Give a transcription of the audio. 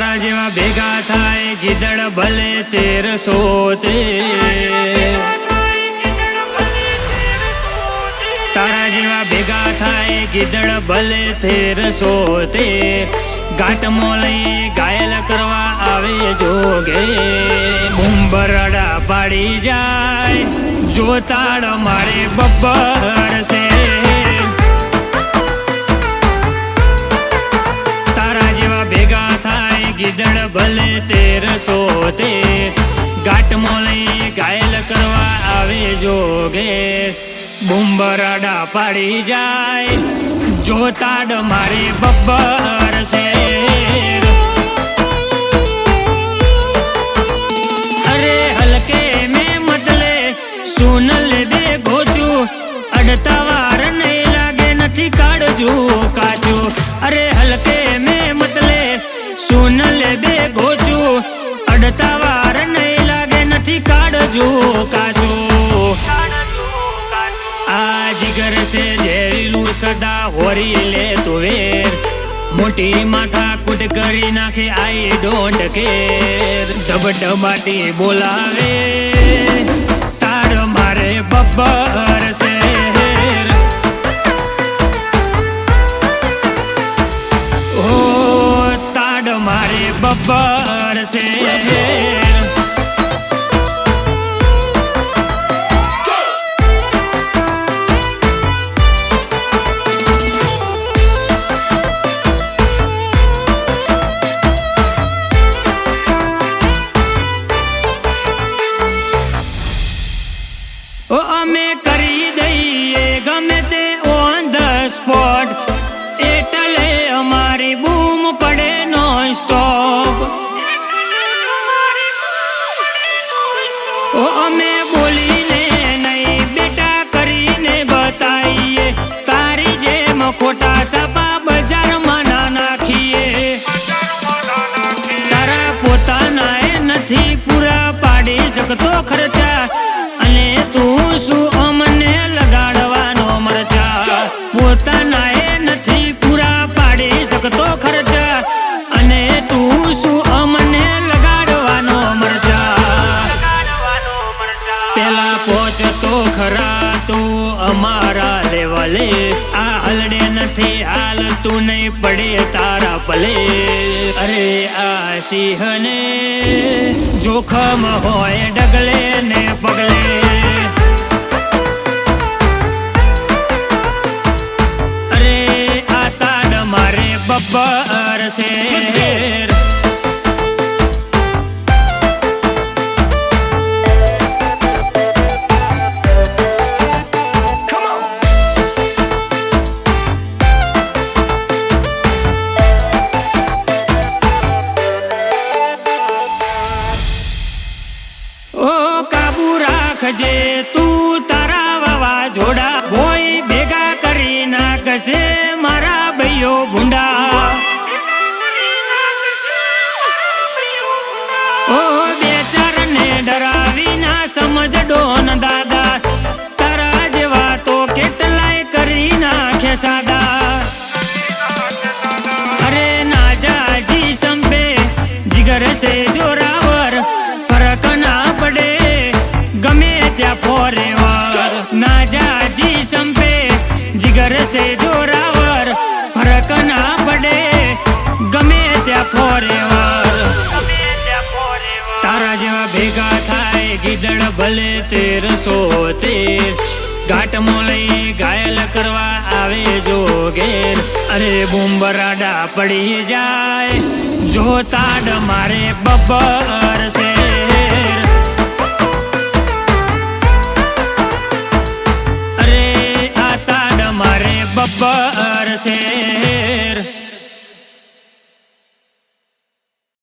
તારા જેવા ભેગા થાય ગીદડ ભલે 1370 તારા જેવા ભેગા થાય ગીદડ ભલે 1370 ઘાટમાં લઈ ઘાયલ કરવા આવે જોગે બુંબરડા પાડી જાય જો તાળ મારે બબ્બર છે તારા જેવા ભેગા થાય ગીદડ ભલે 1370 ઘાટમાં લઈ ઘાયલ કરવા આવે જોગે બુંબરડા પાડી જાય જો તાડ મારે બબ્બર છે અરે હલકે મેં મતલે સુન લે બે ગોચું અડતા વાર નહીં લાગે નથી કાઢજું કાચું અરે હલકે મેં મતલે સુન લે બે ગોચું અડતા વાર નહીં લાગે નથી કાઢજું કાચું આ જીગર છે ઝેરીલું સદા હોરી લે તો વેર મોટી માથા કુટ કરી નાખે આઈ ડોન્ટ કેર ધબધબાટી બોલાવે તાર મારે બબ્બર શેર ઓ તાડ મારે બબ્બર શેર ઓ અમે કરી દઈએ ગમે તે ઓન ધ સ્પોટ એટલે અમારી બૂમ પડે નોન સ્ટોપ ઓ અમે બોલીને નહીં બેટા કરીને બતાઈએ તારી જેમ ખોટા સપા બજારમાં ના નાખીએ તારા પોતાના એ નથી પૂરા પાડી શકતો ખર્ચા અને તું શું અમને લગાડવાનો મરચા પોતાના એ નથી પૂરા પાડી શકતો ખર્ચા અને તું શું અમને લગાડવાનો મરચા પેલા પહોંચતો ખરા તું અમારા લેવલે આ હલડે નથી હાલ તું નહીં પડે તારા પલે અરે આ સિંહને જોખમ હોય ડગલે ને પગલે અરે આ તાડ મારે બબ્બર શેર જે તું તારા વાવાઝોડા ભોય ભેગા કરી નાખશે મારા ભાઈઓ ભૂંડા ઓ બેચારને ડરાવી ના સમજ ડોન દાદા તારા જેવા તો કેટલાય કરી નાખે સાદા અરે ના જાજી સંપે જીગર છે જોરાવર ફરક ના પડે ગમે ત્યાં ફોરેવર ના જાજી સંપે જીગર છે જોરાવર ફરક ના પડે ગમે ત્યાં ફોરેવર તારા જેવા ભેગા થાય ગીદડ ભલે 1370 ઘાટમાં લઈ ઘાયલ કરવા આવે જોગેર અરે બુંબરાડા પડી જાય જો તાડ મારે બબ્બર શેર બબ્બર શેર